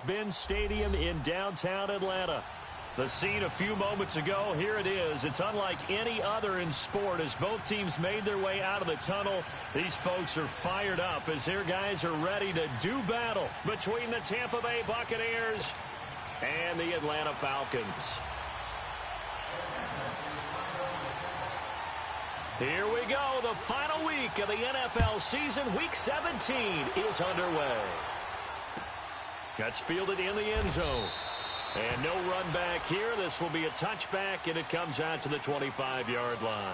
Mercedes-Benz Stadium in downtown Atlanta. The scene a few moments ago, here it is. It's unlike any other in sport as both teams made their way out of the tunnel. These folks are fired up as their guys are ready to do battle between the Tampa Bay Buccaneers and the Atlanta Falcons. Here we go. The final week of the NFL season. Week 17 is underway. That's fielded in the end zone. And no run back here. This will be a touchback, and it comes out to the 25-yard line.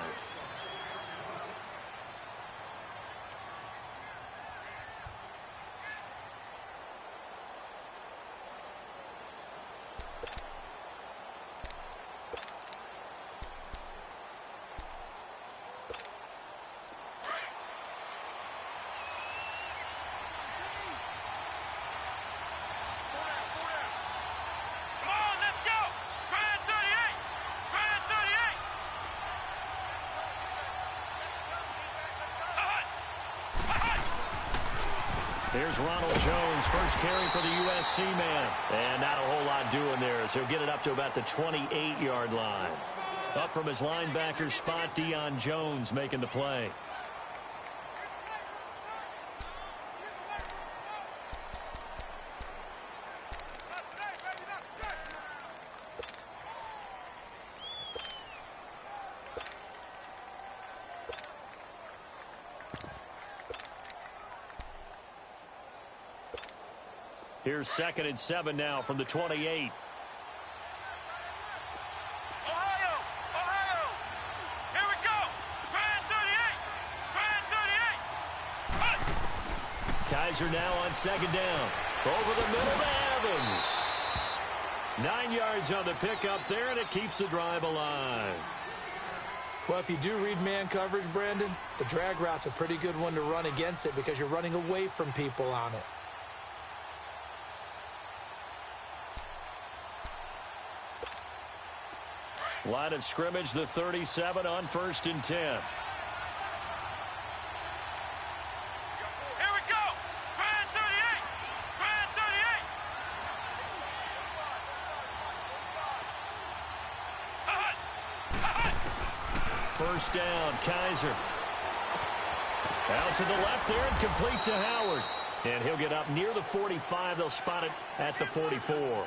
Here's Ronald Jones, first carry for the USC man. And not a whole lot doing there as he'll get it up to about the 28-yard line. Up from his linebacker spot, Deion Jones making the play. Here's 2nd and 7 now from the 28. Ohio! Here we go! Grand 38! Kaiser now on 2nd down. Over the middle to Evans. 9 yards on the pickup there, and it keeps the drive alive. Well, if you do read man coverage, Brandon, the drag route's a pretty good one to run against it because you're running away from people on it. Line of scrimmage, the 37 on 1st and 10. Here we go! Grand 38! Grand 38! First down, Kaiser. Out to the left there and complete to Howard. And he'll get up near the 45. They'll spot it at the 44.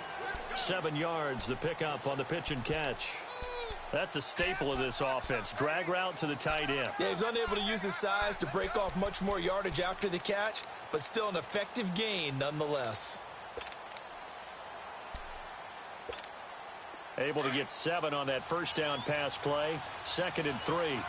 7 yards, the pickup on the pitch and catch. That's a staple of this offense. Drag route to the tight end. Yeah, he's unable to use his size to break off much more yardage after the catch, but still an effective gain nonetheless. Able to get 7 on that first down pass play. 2nd and 3.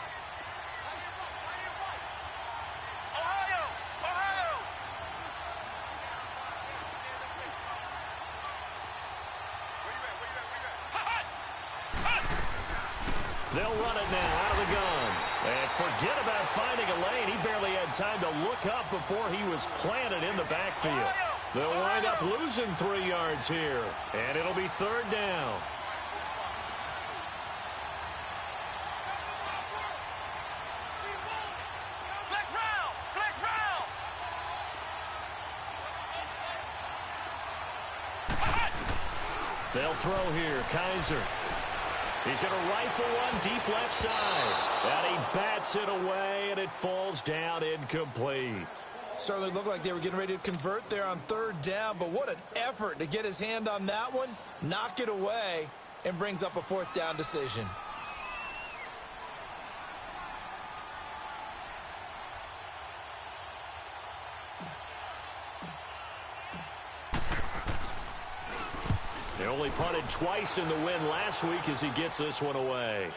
They'll run it now out of the gun. And forget about finding a lane. He barely had time to look up before he was planted in the backfield. They'll wind up losing 3 yards here. And it'll be 3rd down. They'll throw here. Kaiser. He's going to rifle one deep left side. And he bats it away, and it falls down incomplete. Certainly looked like they were getting ready to convert there on 3rd down, but what an effort to get his hand on that one, knock it away, and brings up a 4th down decision. They only punted twice in the win last week as he gets this one away.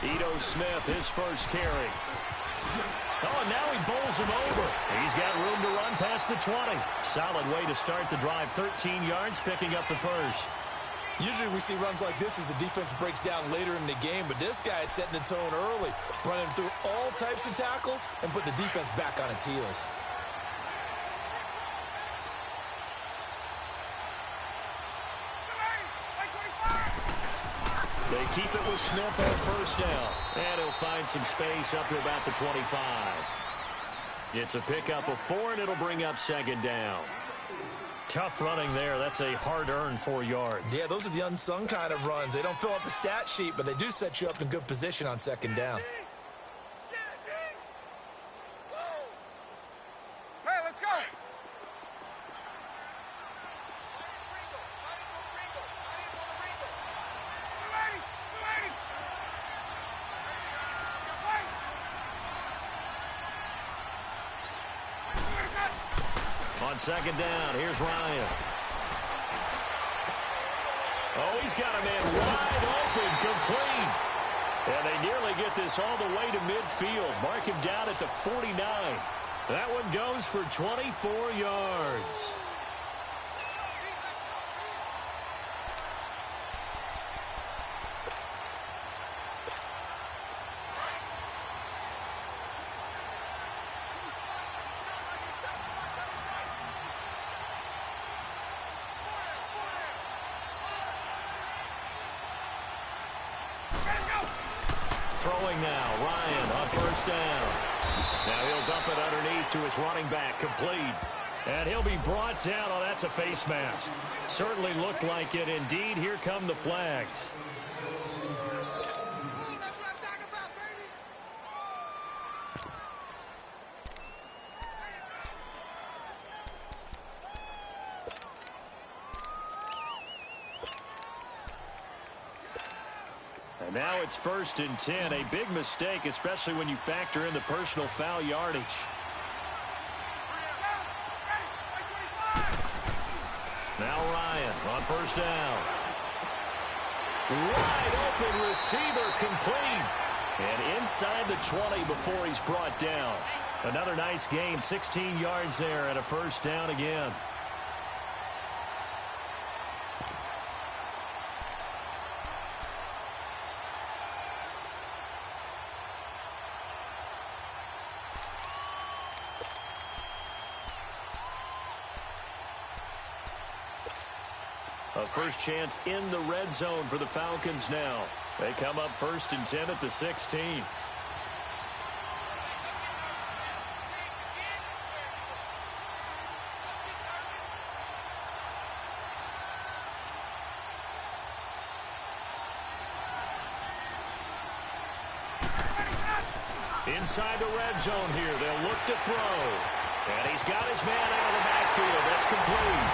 Ito Smith, his first carry. Oh, and now he bowls him over. He's got room to run past the 20. Solid way to start the drive. 13 yards, picking up the first. Usually we see runs like this as the defense breaks down later in the game, but this guy is setting the tone early, running through all types of tackles and put the defense back on its heels. They keep it with Smith on first down, and he'll find some space up to about the 25. It's a pickup of 4, and it'll bring up second down. Tough running there. That's a hard-earned 4 yards. Yeah, those are the unsung kind of runs. They don't fill up the stat sheet, but they do set you up in good position on second down. Hey, let's go. On second down, here's Ryan. Oh, he's got a man wide open, complete. And they nearly get this all the way to midfield. Mark him down at the 49. That one goes for 24 yards. Throwing now, Ryan on first down. Now he'll dump it underneath to his running back, complete. And he'll be brought down. Oh, that's a face mask. Certainly looked like it. Indeed, here come the flags. And now it's 1st and 10. A big mistake, especially when you factor in the personal foul yardage. Now Ryan on first down. Wide open receiver, complete. And inside the 20 before he's brought down. Another nice gain, 16 yards there and a first down again. A first chance in the red zone for the Falcons now. They come up 1st and 10 at the 16. Inside the red zone here. They'll look to throw. And he's got his man out of the backfield. That's complete.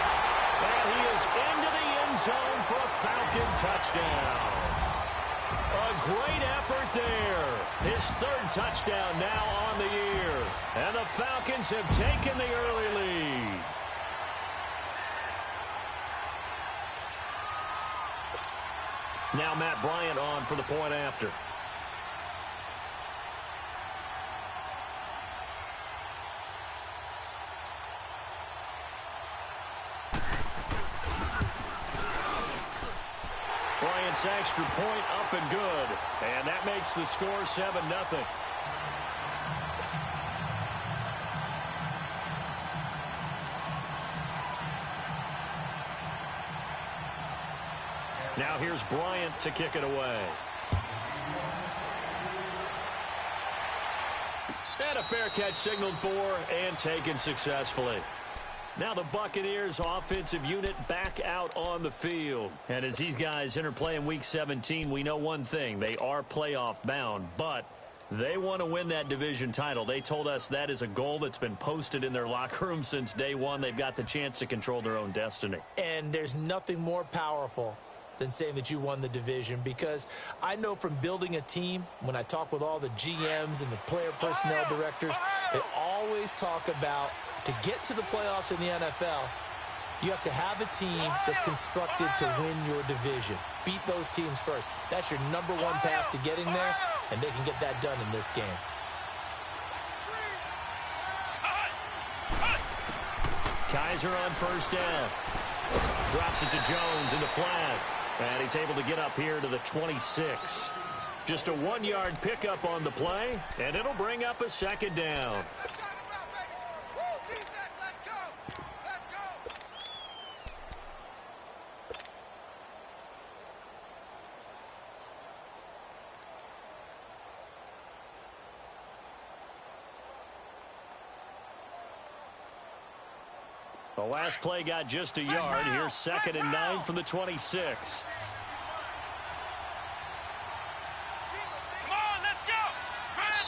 And he is into the end zone for a Falcon touchdown. A great effort there. His 3rd touchdown now on the year. And the Falcons have taken the early lead. Now Matt Bryant on for the point after. Bryant's extra point up and good. And that makes the score 7-0. Now here's Bryant to kick it away. And a fair catch signaled for and taken successfully. Now the Buccaneers offensive unit back out on the field. And as these guys interplay in Week 17, we know one thing. They are playoff bound, but they want to win that division title. They told us that is a goal that's been posted in their locker room since day one. They've got the chance to control their own destiny. And there's nothing more powerful than saying that you won the division, because I know from building a team, when I talk with all the GMs and the player personnel directors, they always talk about, to get to the playoffs in the NFL, You have to have a team that's constructed to win your division. Beat those teams first. That's your number one path to getting there, and they can get that done in this game. Kaiser on first down. Drops it to Jones in the flat. And he's able to get up here to the 26. Just a 1-yard pickup on the play, and it'll bring up a second down. The last play got just a yard. Here's 2nd and 9 from the 26. Come on, let's go. Brandon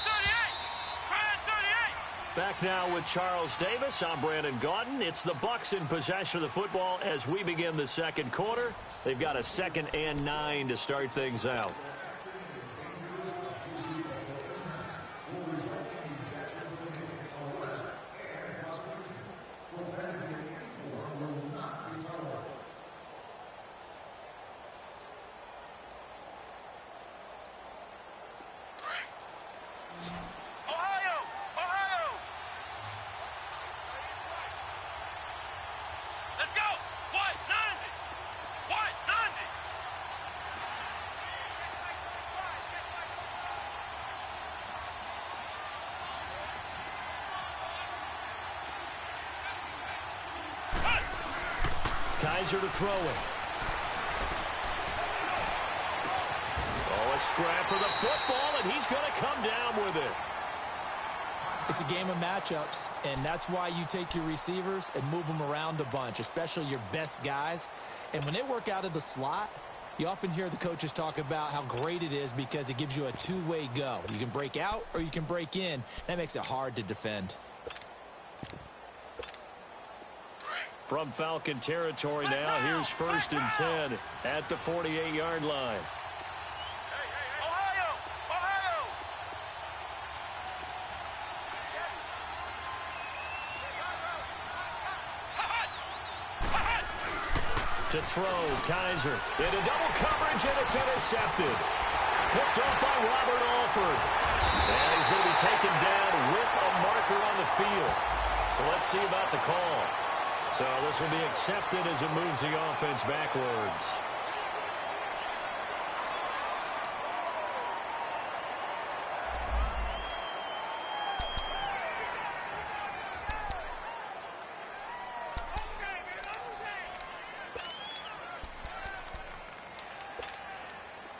38. Back now with Charles Davis. I'm Brandon Gaudin. It's the Bucs in possession of the football as we begin the second quarter. They've got a 2nd and 9 to start things out. Kaiser to throw it. Oh, a scrap for the football, and he's going to come down with it. It's a game of matchups, and that's why you take your receivers and move them around a bunch, especially your best guys. And when they work out of the slot, you often hear the coaches talk about how great it is because it gives you a two-way go. You can break out or you can break in. That makes it hard to defend. From Falcon territory now, here's 1st and 10 at the 48-yard line. Ohio! To throw, Kaiser into double coverage, and it's intercepted. Picked off by Robert Alford. And he's going to be taken down with a marker on the field. So let's see about the call. So this will be accepted as it moves the offense backwards.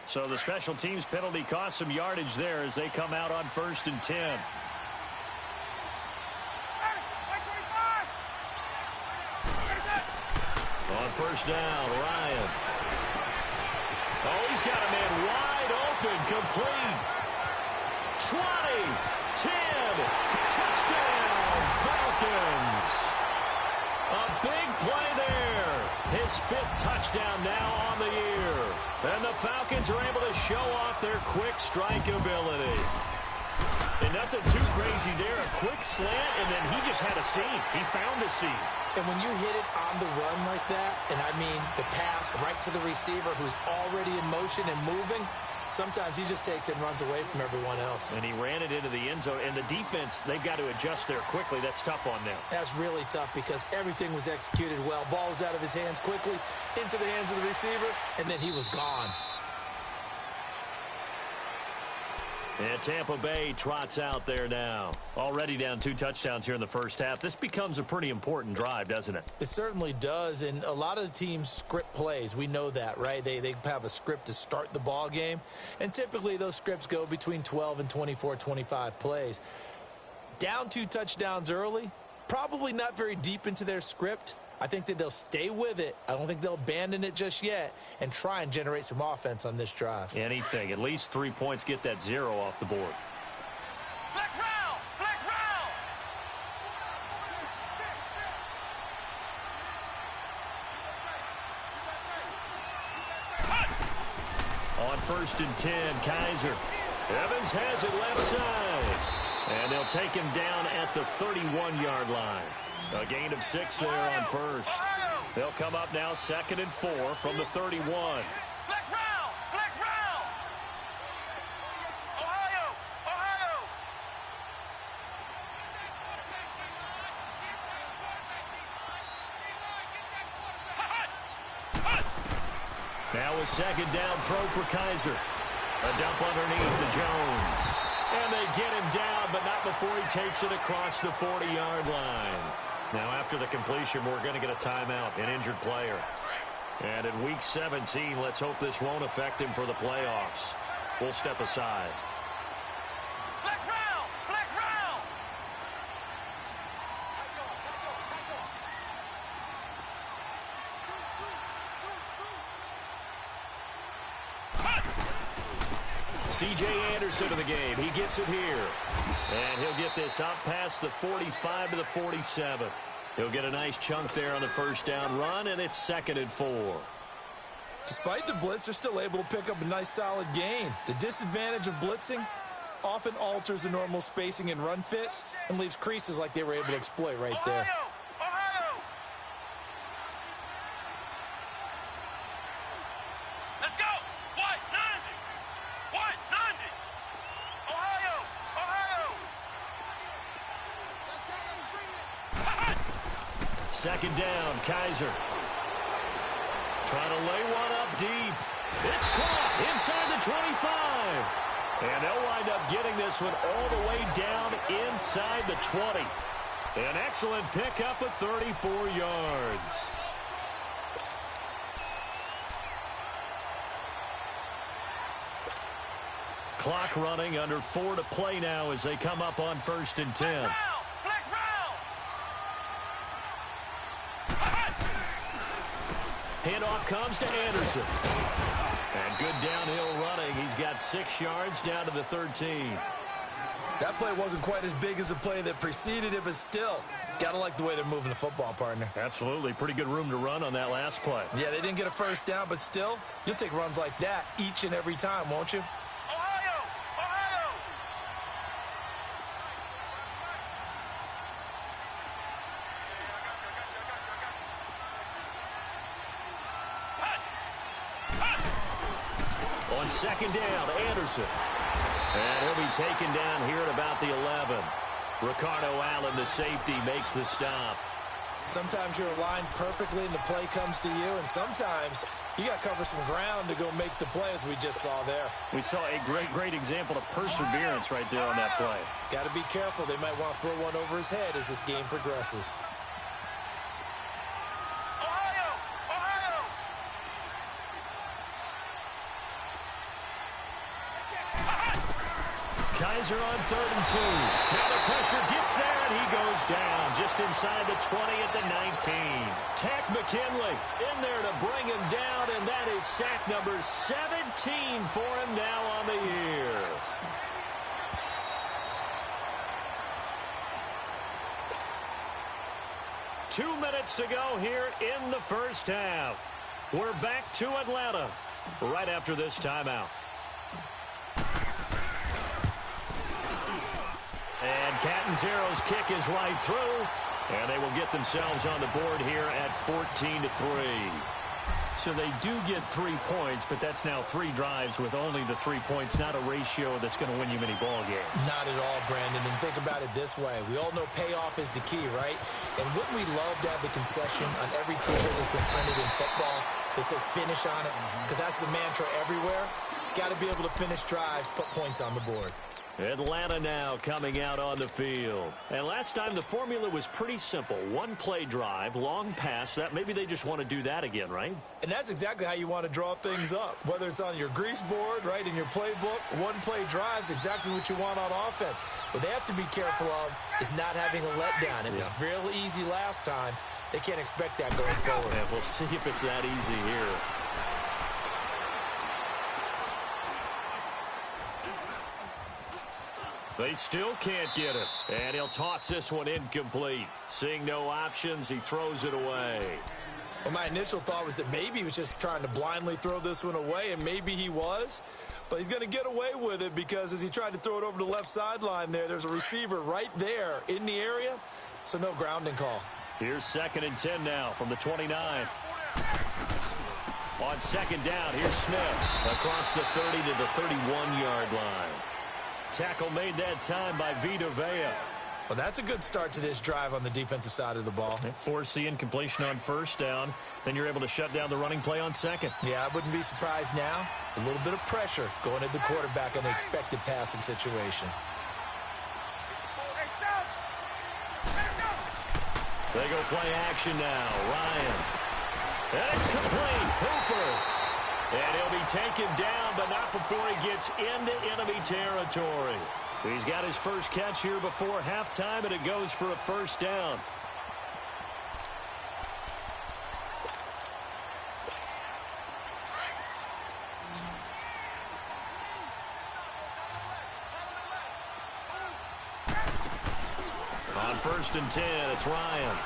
So the special teams penalty cost some yardage there as they come out on 1st and 10. On 1st down, Ryan. Oh, he's got a man wide open, complete. 20, 10, touchdown, Falcons. A big play there. His 5th touchdown now on the year. And the Falcons are able to show off their quick strike ability. And nothing too crazy there. A quick slant, and then he just had a seam. He found a seam. And when you hit it on the run like that, and I mean the pass right to the receiver who's already in motion and moving, sometimes he just takes it and runs away from everyone else. And he ran it into the end zone. And the defense, they've got to adjust there quickly. That's tough on them. That's really tough because everything was executed well. Ball was out of his hands quickly, into the hands of the receiver, and then he was gone. And Tampa Bay trots out there now. Already down 2 touchdowns here in the first half. This becomes a pretty important drive, doesn't it? It certainly does, and a lot of the teams script plays. We know that, right? They have a script to start the ball game, and typically those scripts go between 12 and 24, 25 plays. Down 2 touchdowns early, probably not very deep into their script. I think that they'll stay with it. I don't think they'll abandon it just yet and try and generate some offense on this drive. Anything. At least 3 points, get that 0 off the board. Flex round! Flex round! On 1st and 10, Kaiser. Evans has it left side. And they'll take him down at the 31-yard line. A gain of 6 there on 1st. They'll come up now 2nd and 4 from the 31. Flex round! Flex round! Ohio! Ohio! Now a 2nd down throw for Kaiser. A dump underneath to Jones. And they get him down, but not before he takes it across the 40-yard line. Now after the completion, we're going to get a timeout, an injured player. And in Week 17, let's hope this won't affect him for the playoffs. We'll step aside. Flex round! Flex round! C.J. Anderson in the game. He gets it here. And he'll get this up past the 45 to the 47. He'll get a nice chunk there on the first down run, and it's 2nd and 4. Despite the blitz, they're still able to pick up a nice solid gain. The disadvantage of blitzing often alters the normal spacing and run fits and leaves creases like they were able to exploit right there. Ohio! Ohio! Let's go! White 90! White 90! Ohio! Ohio! 2nd down, Kaiser. Trying to lay one up deep. It's caught inside the 25. And they'll wind up getting this one all the way down inside the 20. An excellent pickup of 34 yards. Clock running, under 4 to play now as they come up on 1st and 10. Flex round! Handoff comes to Anderson. And good downhill running. He's got 6 yards down to the 13. That play wasn't quite as big as the play that preceded it, but still, gotta like the way they're moving the football, partner. Absolutely. Pretty good room to run on that last play. Yeah, they didn't get a first down, but still, you'll take runs like that each and every time, won't you? Ohio! Ohio! On 2nd down, Anderson. And he'll be taken down here at about the 11. Ricardo Allen, the safety, makes the stop. Sometimes you're aligned perfectly and the play comes to you, and sometimes you got to cover some ground to go make the play, as we just saw there. We saw a great example of perseverance right there on that play. Got to be careful. They might want to throw one over his head as this game progresses. Ohio! Ohio! Kaiser on 3rd and 2. Now the pressure gets there, and he goes down just inside the 20 at the 19. Tack McKinley in there to bring him down, and that is sack number 17 for him now on the year. Two minutes to go here in the first half. We're back to Atlanta right after this timeout. And Catanzaro's kick is right through, and they will get themselves on the board here at 14-3. So they do get 3 points, but that's now 3 drives with only the 3 points, not a ratio that's going to win you many ball games. Not at all, Brandon. And think about it this way. We all know payoff is the key, right? And wouldn't we love to have the concession on every T-shirt that's been printed in football that says finish on it? Because that's the mantra everywhere. Got to be able to finish drives, put points on the board. Atlanta now coming out on the field. And last time the formula was pretty simple. 1 play drive, long pass. That maybe they just want to do that again, right? And that's exactly how you want to draw things up. Whether it's on your grease board, right, in your playbook, 1 play drive's exactly what you want on offense. What they have to be careful of is not having a letdown. It was real easy last time. They can't expect that going forward. And we'll see if it's that easy here. They still can't get it. And he'll toss this one incomplete. Seeing no options, he throws it away. Well, my initial thought was that maybe he was just trying to blindly throw this one away, and maybe he was. But he's going to get away with it because as he tried to throw it over the left sideline there's a receiver right there in the area, so no grounding call. Here's 2nd and 10 now from the 29. On 2nd down, here's Smith across the 30 to the 31-yard line. Tackle made that time by Vita Vea. Well, that's a good start to this drive on the defensive side of the ball. Force the incompletion on 1st down. Then you're able to shut down the running play on 2nd. Yeah, I wouldn't be surprised now. A little bit of pressure going at the quarterback in the expected passing situation. They go play action now. Ryan. And it's complete. Hooper. And he'll be taken down, but not before he gets into enemy territory. He's got his first catch here before halftime, and it goes for a 1st down. On 1st and 10, it's Ryan.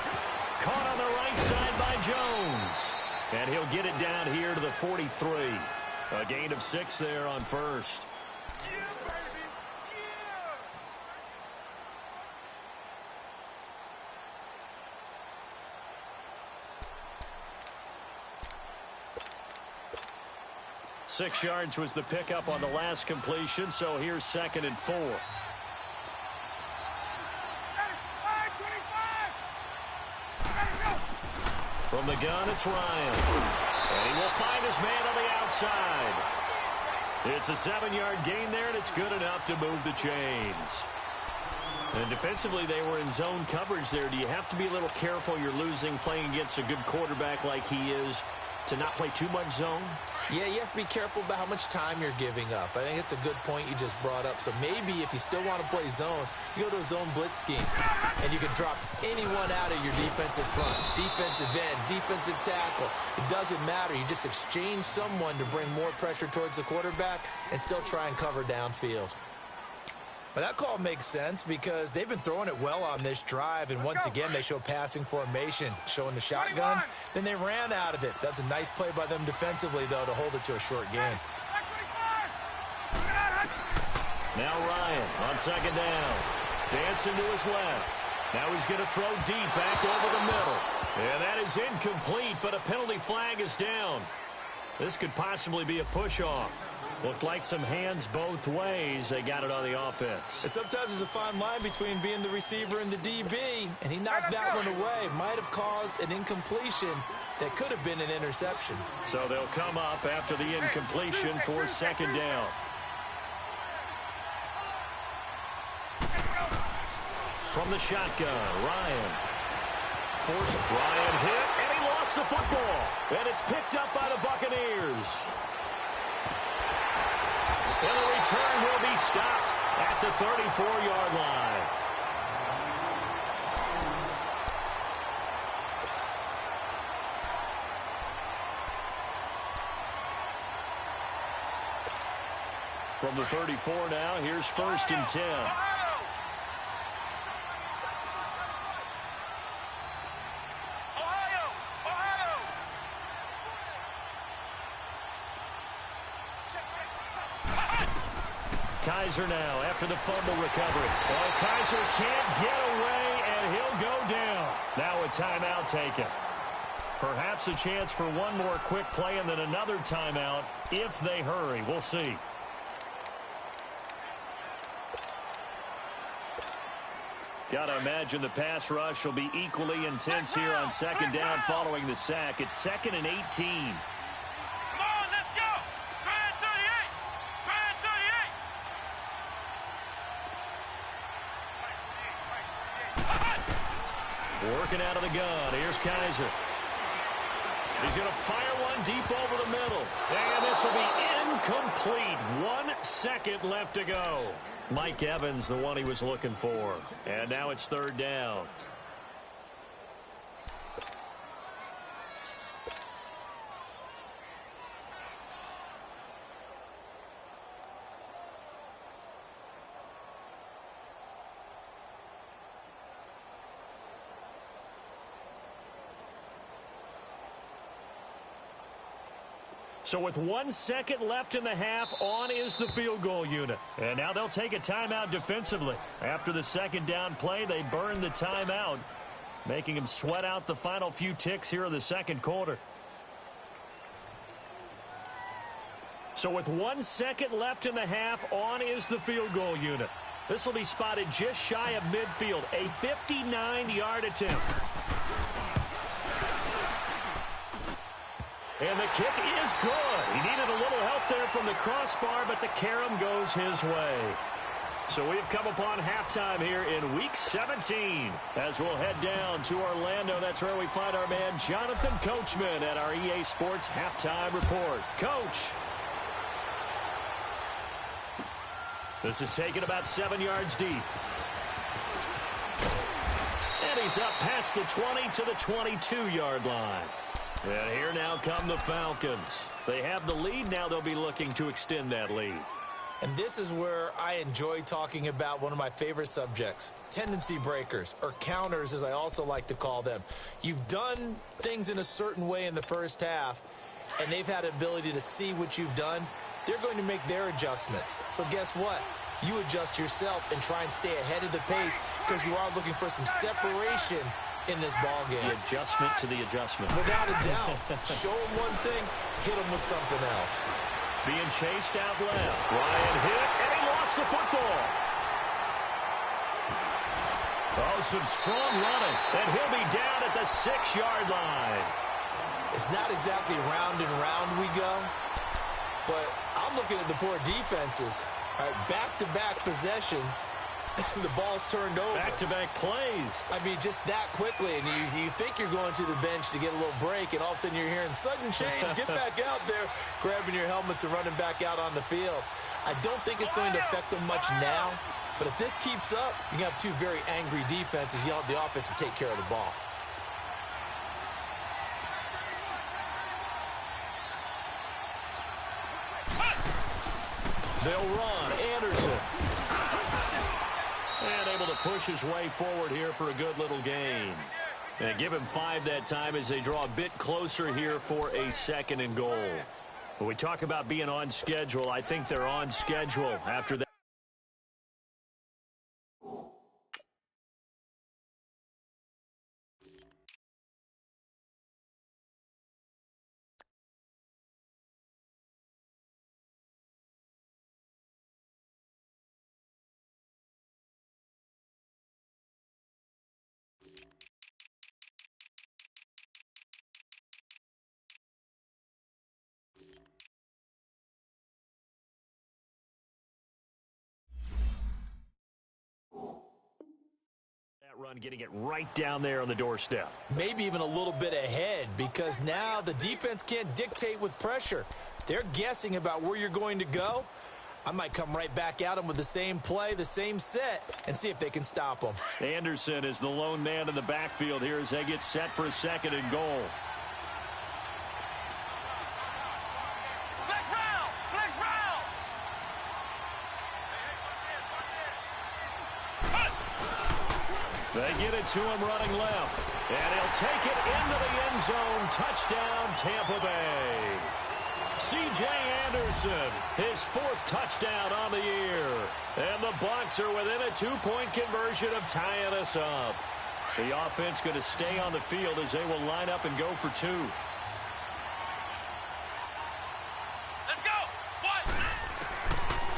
Caught on the right side by Jones. And he'll get it down here to the 43. A gain of 6 there on 1st. Six yards was the pickup on the last completion, so here's 2nd and 4. From the gun, it's Ryan. And he will find his man on the outside. It's a 7-yard gain there, and it's good enough to move the chains. And defensively, they were in zone coverage there. Do you have to be a little careful? You're losing playing against a good quarterback like he is to not play too much zone? Yeah, you have to be careful about how much time you're giving up. I think it's a good point you just brought up. So maybe if you still want to play zone, you go to a zone blitz scheme, and you can drop anyone out of your defensive front, defensive end, defensive tackle. It doesn't matter. You just exchange someone to bring more pressure towards the quarterback and still try and cover downfield. But that call makes sense because they've been throwing it well on this drive, and once again they show passing formation, showing the shotgun. Then they ran out of it. That's a nice play by them defensively, though, to hold it to a short gain. Now Ryan on 2nd down. Dancing to his left. Now he's going to throw deep back over the middle. And that is incomplete, but a penalty flag is down. This could possibly be a push-off. Looked like some hands both ways. They got it on the offense. And sometimes there's a fine line between being the receiver and the DB, and he knocked that one away. Might have caused an incompletion that could have been an interception. So they'll come up after the incompletion for 2nd down. From the shotgun, Ryan. Forced Ryan hit, and he lost the football. And it's picked up by the Buccaneers. And the return will be stopped at the 34-yard line. From the 34 now, here's 1st and 10. Kaiser now after the fumble recovery. Oh, Kaiser can't get away, and he'll go down. Now a timeout taken. Perhaps a chance for one more quick play and then another timeout if they hurry. We'll see. Got to imagine the pass rush will be equally intense here on 2nd down following the sack. It's 2nd and 18. Working out of the gun. Here's Kaiser. He's going to fire one deep over the middle. And this will be incomplete. 1 second left to go. Mike Evans, the one he was looking for. And now it's 3rd down. So with 1 second left in the half, on is the field goal unit. And now they'll take a timeout defensively. After the 2nd down play, they burn the timeout. making him sweat out the final few ticks here in the second quarter. So with 1 second left in the half, on is the field goal unit. This will be spotted just shy of midfield, a 59-yard attempt. And the kick is good. He needed a little help there from the crossbar, but the carom goes his way. So we've come upon halftime here in Week 17. As we'll head down to Orlando, that's where we find our man Jonathan Coachman at our EA Sports Halftime Report. Coach. This is taken about 7 yards deep. And he's up past the 20 to the 22-yard line. And here now come the Falcons. They have the lead. Now they'll be looking to extend that lead. And this is where I enjoy talking about one of my favorite subjects, tendency breakers, or counters as I also like to call them. You've done things in a certain way in the first half, and they've had the ability to see what you've done. They're going to make their adjustments. So guess what? You adjust yourself and try and stay ahead of the pace because you are looking for some separation in this ball game. The adjustment to the adjustment. Without a doubt. Show them one thing, hit them with something else. Being chased out left. Ryan hit, and he lost the football. Oh, some strong running. And he'll be down at the 6-yard line. It's not exactly round and round we go, but I'm looking at the poor defenses. All right, back-to-back possessions. The ball's turned over. Back-to-back plays. I mean, just that quickly. And you think you're going to the bench to get a little break, and all of a sudden you're hearing sudden change. Get back out there, grabbing your helmets and running back out on the field. I don't think it's going to affect them much now. But if this keeps up, you have two very angry defenses. You want the offense to take care of the ball. They'll run. Anderson. And able to push his way forward here for a good little gain. And give him 5 that time as they draw a bit closer here for a 2nd and goal. When we talk about being on schedule, I think they're on schedule after that. Run, getting it right down there on the doorstep. Maybe even a little bit ahead, because now the defense can't dictate with pressure. They're guessing about where you're going to go. I might come right back at them with the same play, the same set, and see if they can stop them. Anderson is the lone man in the backfield here as they get set for a 2nd and goal. They get it to him running left. And he'll take it into the end zone. Touchdown, Tampa Bay. C.J. Anderson, his 4th touchdown on the year. And the Bucs are within a 2-point conversion of tying us up. The offense going to stay on the field as they will line up and go for 2. Let's go. What?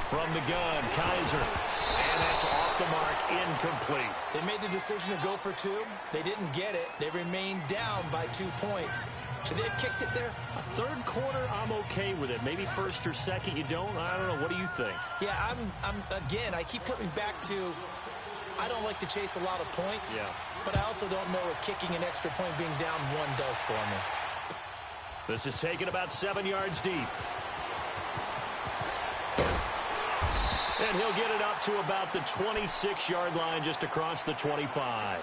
From the gun, Kaiser. And that's off the mark, incomplete. They made the decision to go for 2. They didn't get it. They remained down by 2 points. Should they have kicked it there? A 3rd quarter, I'm okay with it. Maybe 1st or 2nd, you don't. I don't know. What do you think? Yeah, again, I keep coming back to I don't like to chase a lot of points. Yeah. But I also don't know what kicking an extra point being down 1 does for me. This is taken about 7 yards deep. And he'll get it up to about the 26-yard line just across the 25.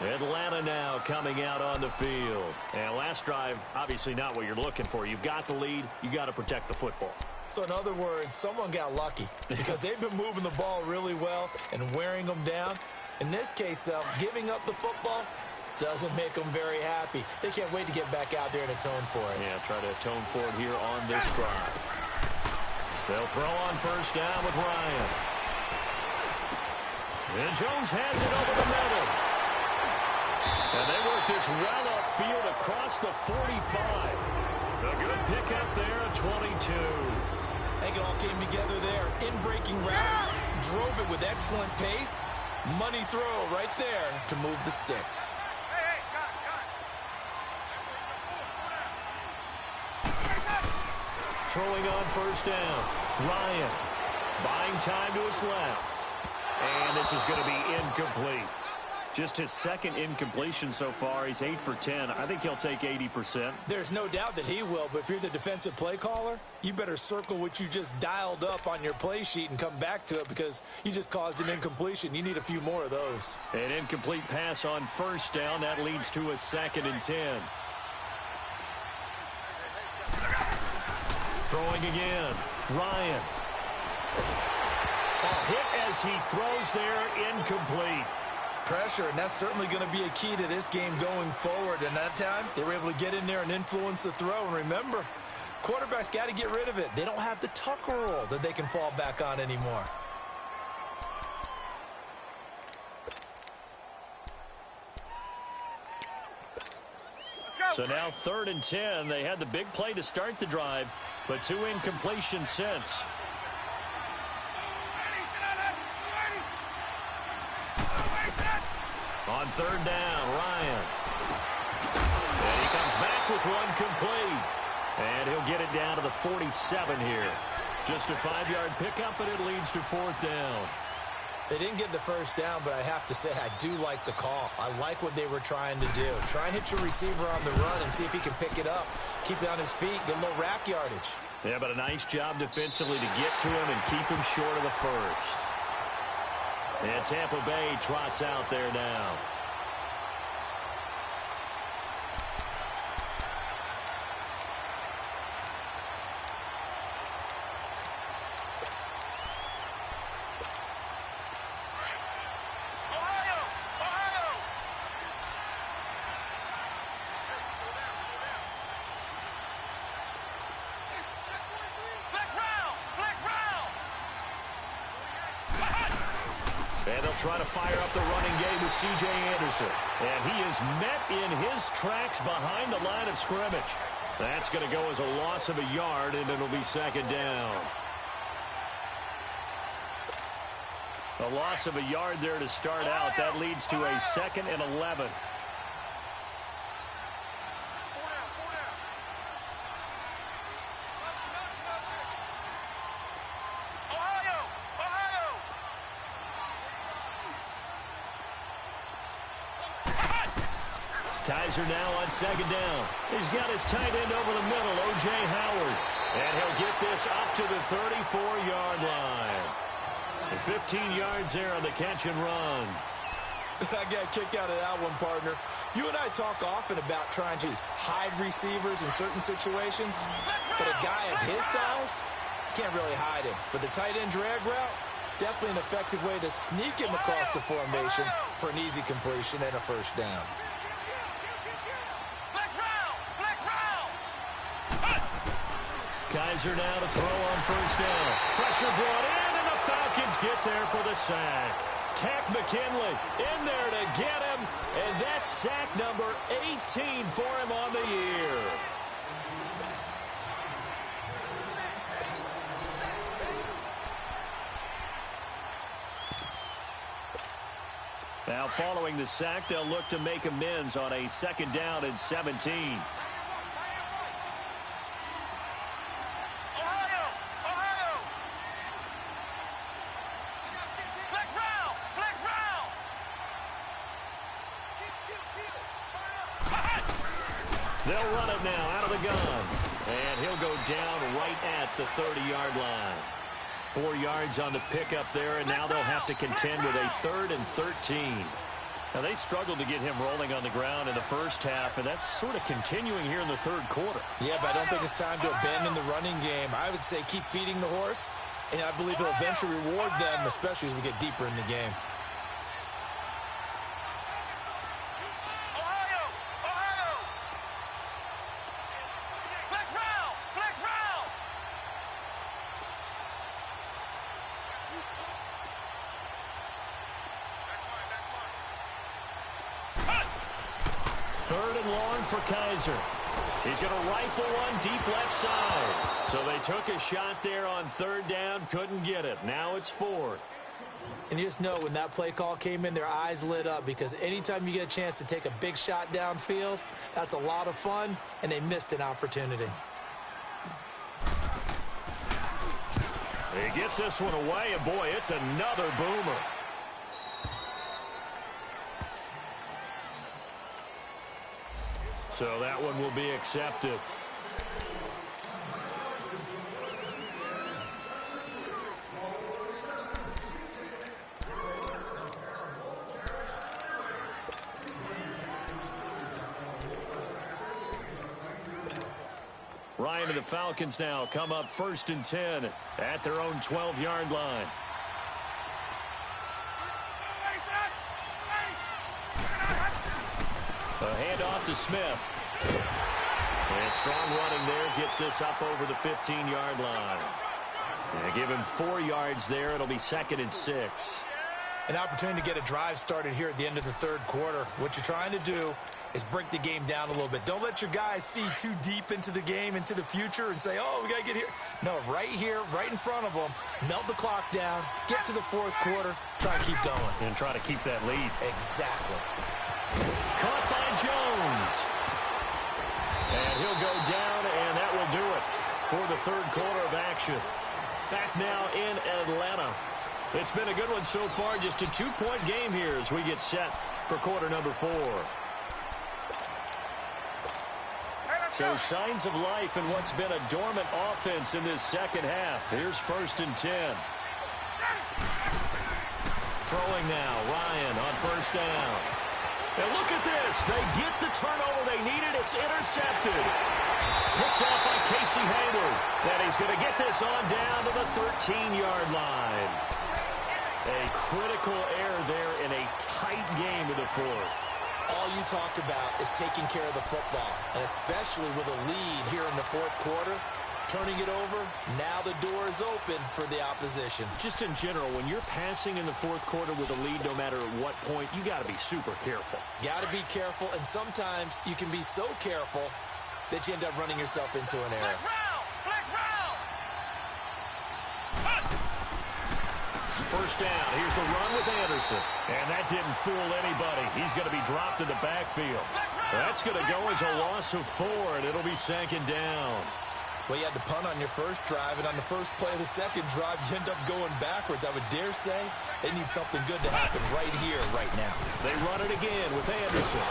Atlanta now coming out on the field. And last drive, obviously not what you're looking for. You've got the lead. You got to protect the football. So in other words, someone got lucky because they've been moving the ball really well and wearing them down. In this case, though, giving up the football doesn't make them very happy. They can't wait to get back out there and atone for it. Yeah, try to atone for it here on this drive. They'll throw on 1st down with Ryan. And Jones has it over the middle. And they work this well upfield across the 45. A good pickup there at 22. I think it all came together there. In-breaking route, drove it with excellent pace. Money throw right there to move the sticks. Throwing on first down. Ryan buying time to his left. And this is going to be incomplete. Just his second incompletion so far. He's 8 for 10. I think he'll take 80%. There's no doubt that he will, but if you're the defensive play caller, you better circle what you just dialed up on your play sheet and come back to it because you just caused an incompletion. You need a few more of those. An incomplete pass on first down. That leads to a 2nd and 10. Throwing again. Ryan. A hit as he throws there, incomplete. Pressure, and that's certainly going to be a key to this game going forward. And that time, they were able to get in there and influence the throw. And remember, quarterbacks got to get rid of it. They don't have the tuck rule that they can fall back on anymore. So now 3rd and 10. They had the big play to start the drive, but 2 incompletions since. On 3rd down, Ryan. And he comes back with one complete. And he'll get it down to the 47 here. Just a 5-yard pickup, and it leads to 4th down. They didn't get the first down, but I have to say I do like the call. I like what they were trying to do. Try and hit your receiver on the run and see if he can pick it up. Keep it on his feet, get a little rack yardage. Yeah, but a nice job defensively to get to him and keep him short of the first. And Tampa Bay trots out there now. And they'll try to fire up the running game with C.J. Anderson. And he is met in his tracks behind the line of scrimmage. That's going to go as a loss of a yard, and it'll be 2nd down. A loss of a yard there to start out. That leads to a 2nd and 11. Kaiser now on 2nd down. He's got his tight end over the middle, O.J. Howard. And he'll get this up to the 34-yard line. And 15 yards there on the catch and run. I got a kick out of that one, partner. You and I talk often about trying to hide receivers in certain situations, but a guy of his size can't really hide him. But the tight end drag route, definitely an effective way to sneak him across the formation for an easy completion and a first down. Kaiser now to throw on first down. Pressure brought in, and the Falcons get there for the sack. Tack McKinley in there to get him, and that's sack number 18 for him on the year. Now following the sack, they'll look to make amends on a 2nd down and 17. They'll run it now out of the gun. And he'll go down right at the 30-yard line. 4 yards on the pickup there, and now they'll have to contend with a 3rd and 13. Now, they struggled to get him rolling on the ground in the first half, and that's sort of continuing here in the 3rd quarter. Yeah, but I don't think it's time to abandon the running game. I would say keep feeding the horse, and I believe he'll eventually reward them, especially as we get deeper in the game. 3rd and long for Kaiser. He's going to rifle one deep left side. So they took a shot there on 3rd down, couldn't get it. Now it's 4th. And you just know when that play call came in, their eyes lit up, because anytime you get a chance to take a big shot downfield, that's a lot of fun, and they missed an opportunity. He gets this one away, and boy, it's another boomer. So that one will be accepted. Ryan and the Falcons now come up 1st and 10 at their own 12-yard line. A handoff to Smith. And strong running there gets this up over the 15-yard line. And give him 4 yards there. It'll be 2nd and 6. An opportunity to get a drive started here at the end of the 3rd quarter. What you're trying to do is break the game down a little bit. Don't let your guys see too deep into the game, into the future, and say, oh, we got to get here. No, right here, right in front of them, melt the clock down, get to the 4th quarter, try to keep going. And try to keep that lead. Exactly. Caught by Jones. And he'll go down, and that will do it for the 3rd quarter of action. Back now in Atlanta. It's been a good one so far. Just a 2-point game here as we get set for quarter number 4. So signs of life in what's been a dormant offense in this 2nd half. Here's 1st and 10. Throwing now, Ryan on 1st down. And look at this. They get the turnover they needed. It's intercepted. Picked up by Casey Hayward. And he's going to get this on down to the 13-yard line. A critical error there in a tight game in the 4th. All you talk about is taking care of the football, and especially with a lead here in the 4th quarter, turning it over, now the door is open for the opposition. Just in general, when you're passing in the 4th quarter with a lead, no matter at what point, you got to be super careful. Got to be careful, and sometimes you can be so careful that you end up running yourself into an error. Flex round. 1st down. Here's the run with Anderson. And that didn't fool anybody. He's going to be dropped in the backfield. That's going to go as a loss of 4, and it'll be 2nd down. Well, you had to punt on your first drive, and on the first play of the 2nd drive, you end up going backwards. I would dare say they need something good to happen right here, right now. They run it again with Anderson.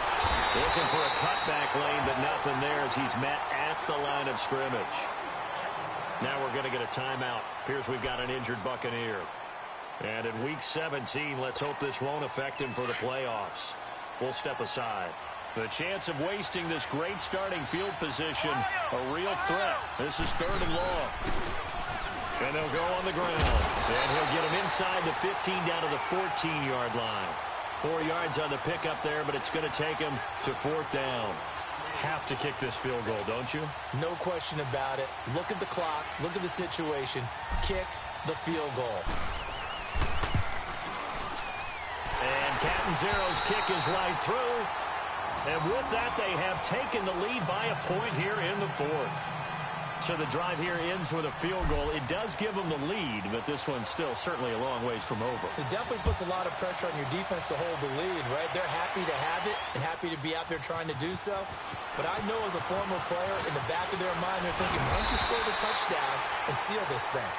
Looking for a cutback lane, but nothing there as he's met at the line of scrimmage. Now we're going to get a timeout. Appears we've got an injured Buccaneer. And in Week 17, let's hope this won't affect him for the playoffs. We'll step aside. The chance of wasting this great starting field position, a real threat. This is 3rd and long. And they'll go on the ground. And he'll get him inside the 15 down to the 14-yard line. 4 yards on the pickup there, but it's going to take him to 4th down. Have to kick this field goal, don't you? No question about it. Look at the clock. Look at the situation. Kick the field goal. And Catanzaro's kick is right through. And with that, they have taken the lead by a point here in the 4th. So the drive here ends with a field goal. It does give them the lead, but this one's still certainly a long ways from over. It definitely puts a lot of pressure on your defense to hold the lead, right? They're happy to have it and happy to be out there trying to do so. But I know as a former player, in the back of their mind, they're thinking, why don't you score the touchdown and seal this thing?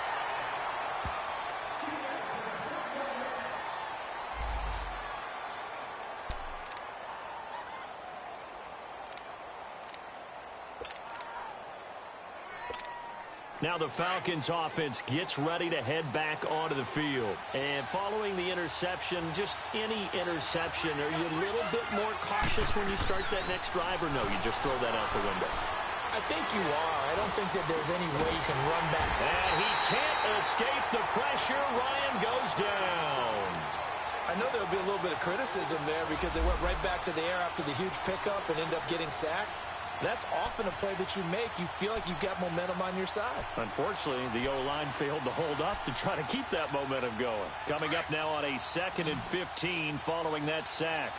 Now the Falcons offense gets ready to head back onto the field. And following the interception, just any interception, are you a little bit more cautious when you start that next drive, or no, you just throw that out the window? I think you are. I don't think that there's any way you can run back. And he can't escape the pressure. Ryan goes down. I know there'll be a little bit of criticism there because they went right back to the air after the huge pickup and ended up getting sacked. That's often a play that you make. You feel like you've got momentum on your side. Unfortunately, the O-line failed to hold up to try to keep that momentum going. Coming up now on a 2nd and 15 following that sack.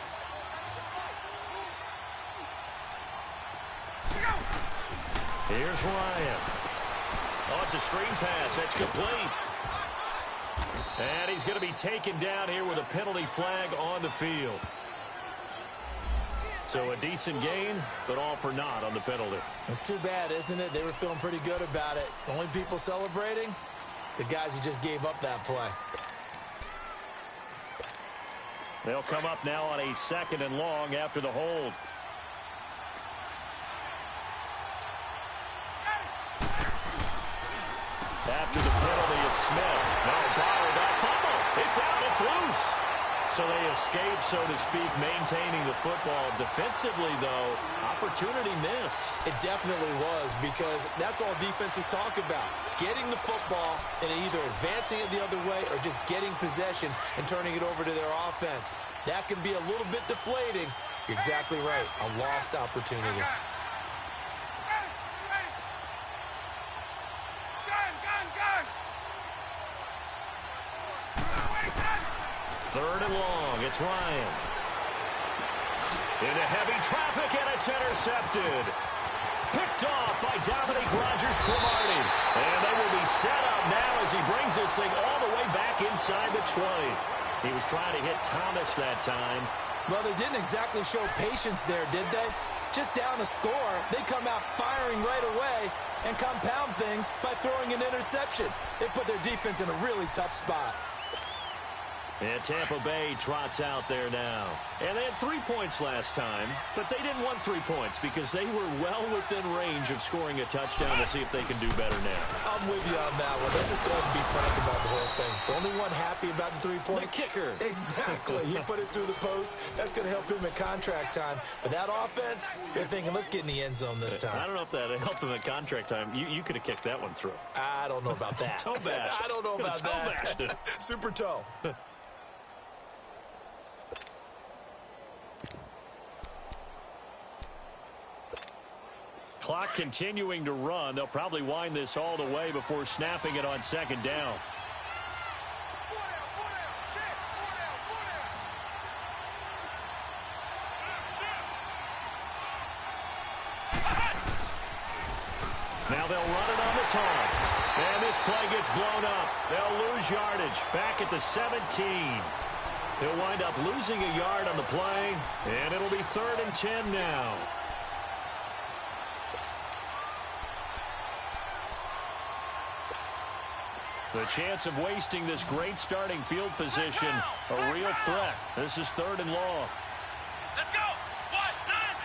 Here's Ryan. Oh, it's a screen pass. That's complete. And he's going to be taken down here with a penalty flag on the field. So a decent gain, but all for naught on the penalty. It's too bad, isn't it? They were feeling pretty good about it. The only people celebrating, the guys who just gave up that play. They'll come up now on a 2nd and long after the hold. After the penalty, it's Smith. No, Bauer got fumble. It's out. It's loose. So they escape, so to speak, maintaining the football. Defensively, though, opportunity miss. It definitely was, because that's all defenses talk about. Getting the football and either advancing it the other way or just getting possession and turning it over to their offense. That can be a little bit deflating. You're exactly right. A lost opportunity. Third and long. It's Ryan. Into heavy traffic, and it's intercepted. Picked off by Dominique Rodgers-Cromartie. And they will be set up now as he brings this thing all the way back inside the 20. He was trying to hit Thomas that time. Well, they didn't exactly show patience there, did they? Just down a score, they come out firing right away and compound things by throwing an interception. They put their defense in a really tough spot. And Tampa Bay trots out there now. And they had 3 points last time, but they didn't want 3 points because they were well within range of scoring a touchdown. We'll see if they can do better now. I'm with you on that one. Let's just go ahead and be frank about the whole thing. The only one happy about the 3-point? The kicker. Exactly. He put it through the post. That's going to help him at contract time. But that offense, they're thinking, let's get in the end zone this time. I don't know if that helped him at contract time. You could have kicked that one through. I don't know about that. Toe bash. I don't know about that. Toe bashed it. Super toe. Clock continuing to run. They'll probably wind this all the way before snapping it on 2nd down. Now they'll run it on the taunts. And this play gets blown up. They'll lose yardage back at the 17. They'll wind up losing a yard on the play, and it'll be 3rd and 10 now. The chance of wasting this great starting field position, a real threat. This is 3rd and long. Let's go. What? 90.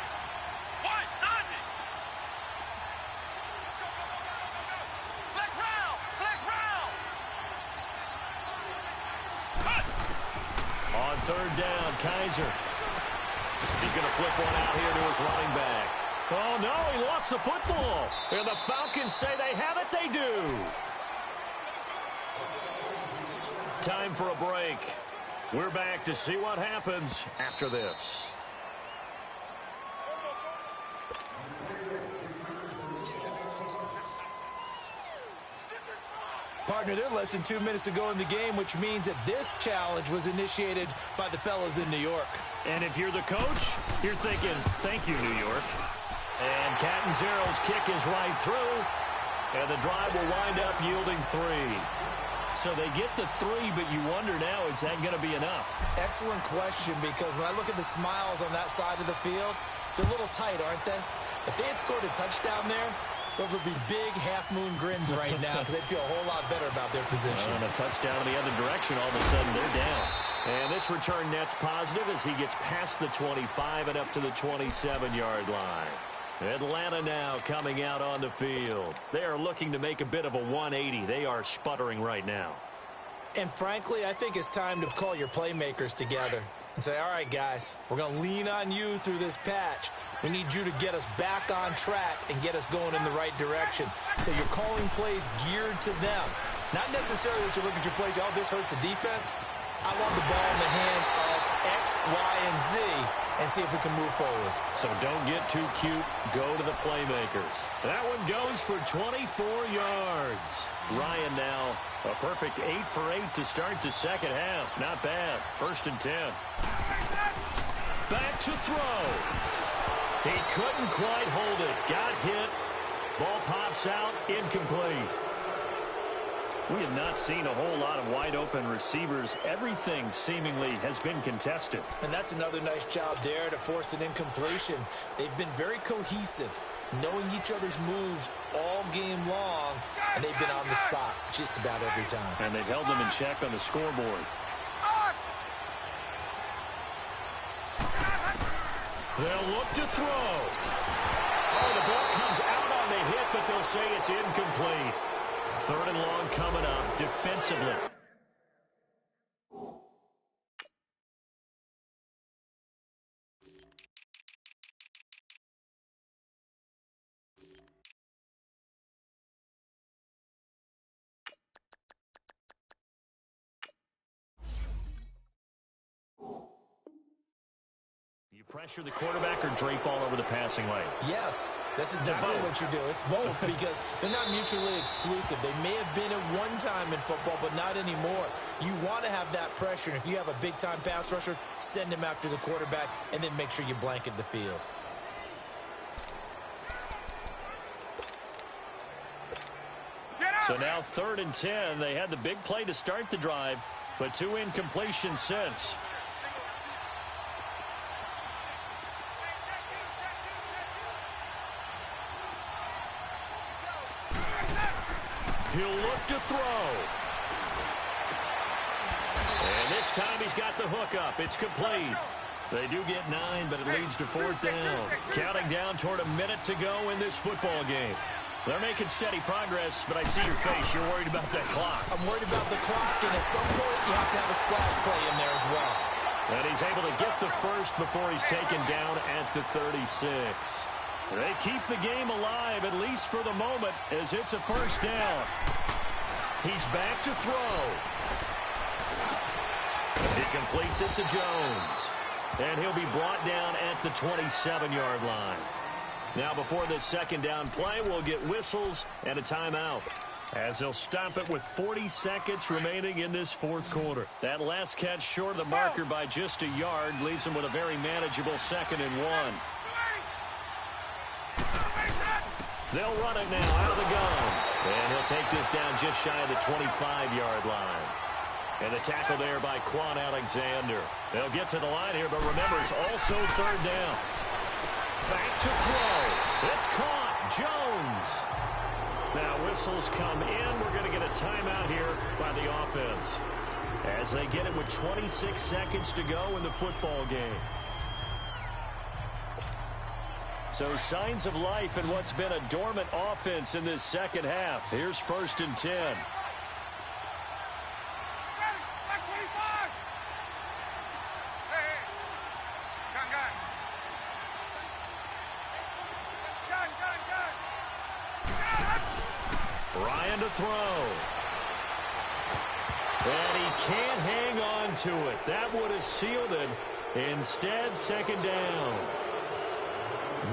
What? 90. Flex round. Flex round. Cut. On 3rd down, Kaiser. He's going to flip one out here to his running back. Oh, no, he lost the football. And the Falcons say they have it. They do. Time for a break. We're back to see what happens after this. Partner, they're less than 2 minutes to go in the game, which means that this challenge was initiated by the fellas in New York. And if you're the coach, you're thinking, thank you, New York. And Catanzaro's kick is right through, and the drive will wind up yielding 3. So they get the 3, but you wonder now, is that going to be enough? Excellent question, because when I look at the smiles on that side of the field, they're a little tight, aren't they? If they had scored a touchdown there, those would be big half-moon grins right now because they'd feel a whole lot better about their position. And a touchdown in the other direction, all of a sudden they're down. And this return net's positive as he gets past the 25 and up to the 27-yard line. Atlanta now coming out on the field. They are looking to make a bit of a 180. They are sputtering right now. And frankly, I think it's time to call your playmakers together and say, all right, guys, we're going to lean on you through this patch. We need you to get us back on track and get us going in the right direction. So you're calling plays geared to them. Not necessarily that you look at your plays, oh, this hurts the defense. I want the ball in the hands of X, Y, and Z and see if we can move forward. So don't get too cute. Go to the playmakers. That one goes for 24 yards. Ryan now a perfect 8 for 8 to start the second half. Not bad. 1st and 10. Back to throw. He couldn't quite hold it. Got hit. Ball pops out, incomplete. We have not seen a whole lot of wide-open receivers. Everything seemingly has been contested. And that's another nice job there to force an incompletion. They've been very cohesive, knowing each other's moves all game long, and they've been on the spot just about every time. And they've held them in check on the scoreboard. They'll look to throw. Oh, the ball comes out on the hit, but they'll say it's incomplete. Third and long coming up defensively. You pressure the quarterback or drape all over the passing lane? Yes, that's exactly what you do. It's both because they're not mutually exclusive. They may have been at one time in football, but not anymore. You want to have that pressure. And if you have a big-time pass rusher, send him after the quarterback and then make sure you blanket the field. So now 3rd and 10. They had the big play to start the drive, but 2 incompletions since. He'll look to throw. And this time he's got the hook up. It's complete. They do get 9, but it leads to 4th down. Counting down toward a minute to go in this football game. They're making steady progress, but I see your face. You're worried about that clock. I'm worried about the clock, and at some point you have to have a splash play in there as well. And he's able to get the first before he's taken down at the 36. They keep the game alive, at least for the moment, as it's a first down. He's back to throw. He completes it to Jones. And he'll be brought down at the 27-yard line. Now, before this second down play, we'll get whistles and a timeout, as they'll stop it with 40 seconds remaining in this fourth quarter. That last catch short of the marker by just a yard leaves them with a very manageable 2nd and 1. They'll run it now out of the gun. And he'll take this down just shy of the 25-yard line. And the tackle there by Quan Alexander. They'll get to the line here, but remember, it's also 3rd down. Back to throw. It's caught. Jones. Now whistles come in. We're going to get a timeout here by the offense, as they get it with 26 seconds to go in the football game. So signs of life in what's been a dormant offense in this second half. Here's 1st and 10. Ryan to throw. And he can't hang on to it. That would have sealed it. Instead, 2nd down.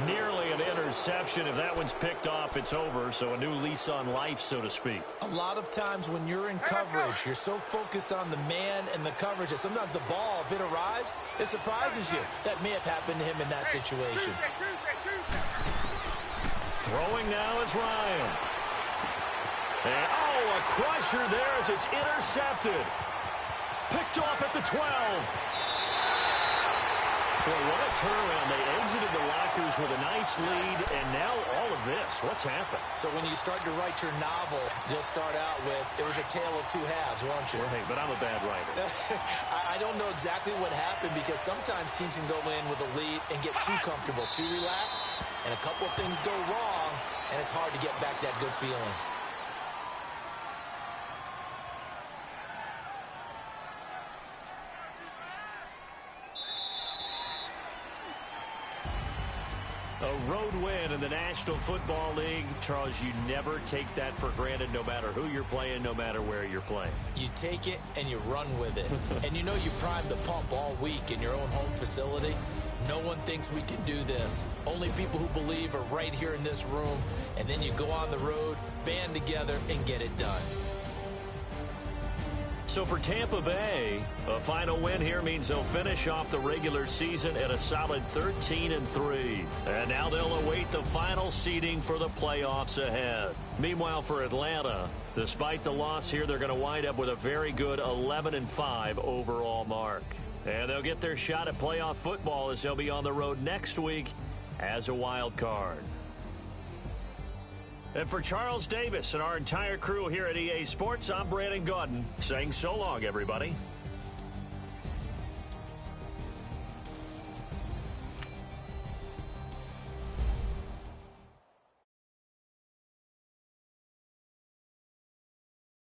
Nearly an interception. If that one's picked off, it's over. So a new lease on life, so to speak. A lot of times when you're in coverage, you're so focused on the man and the coverage that sometimes the ball, if it arrives, it surprises you. That may have happened to him in that situation. Throwing now is Ryan. And, oh, a crusher there as it's intercepted. Picked off at the 12. Boy, what a turnaround. They exited the lockers with a nice lead, and now all of this. What's happened? So when you start to write your novel, you'll start out with, it was a tale of two halves, won't you? Right, but I'm a bad writer. I don't know exactly what happened, because sometimes teams can go in with a lead and get too comfortable, too relaxed, and a couple of things go wrong, and it's hard to get back that good feeling. A road win in the National Football League. Charles, you never take that for granted, no matter who you're playing, no matter where you're playing. You take it and you run with it. And you know you primed the pump all week in your own home facility. No one thinks we can do this. Only people who believe are right here in this room. And then you go on the road, band together, and get it done. So for Tampa Bay, a final win here means they'll finish off the regular season at a solid 13-3. And now they'll await the final seeding for the playoffs ahead. Meanwhile, for Atlanta, despite the loss here, they're going to wind up with a very good 11-5 overall mark. And they'll get their shot at playoff football as they'll be on the road next week as a wild card. And for Charles Davis and our entire crew here at EA Sports, I'm Brandon Gaudin saying so long, everybody.